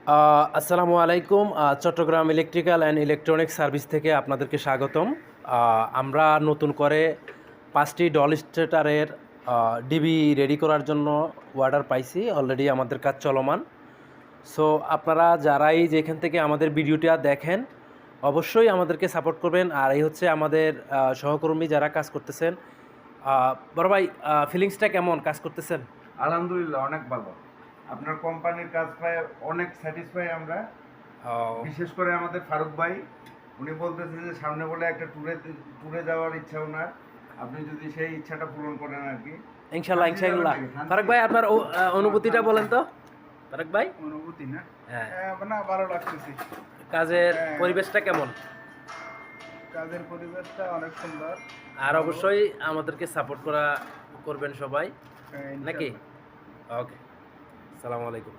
আসসালামু আলাইকুম। Chittagong electrical and electronics service থেকে আপনাদেরকে স্বাগতম। আমরা নতুন করে 5টি ডল স্টেটারের ডিবি রেডি করার জন্য অর্ডার পাইছি। অলরেডি আমাদের কাজ চলমান। সো আপনারা যারাই যেখান থেকে আমাদের ভিডিওটা দেখেন অবশ্যই আমাদেরকে সাপোর্ট করবেন। আর এই হচ্ছে আমাদের সহকর্মী যারা কাজ করতেছেন। বড় ভাই, ফিলিংসটা কেমন কাজ করতেছেন? আলহামদুলিল্লাহ, অনেক ভালো। আপনার কোম্পানির কাজ পায় অনেক স্যাটিসফাই আমরা। বিশেষ করে আমাদের ফারুক ভাই, উনি বলতেছে যে সামনে বলে একটা ট্যুরে যাওয়ার ইচ্ছা ওনার। আপনি যদি সেই ইচ্ছাটা পূরণ করেন আর কি। ইনশাল্লাহ ইনশাল্লাহ। ফারুক ভাই, আপনার অনুভূতিটা বলেন তো। ফারুক ভাই, অনুভূতি না, হ্যাঁ, না ভালো লাগতেছে। কাজের হ্যাঁ। পরিবেশটা কেমন? কাজের পরিবেশটা অনেক সুন্দর। আর অবশ্যই আমাদেরকে সাপোর্ট করবেন সবাই, নাকি? ওকে, আসসালামু আলাইকুম।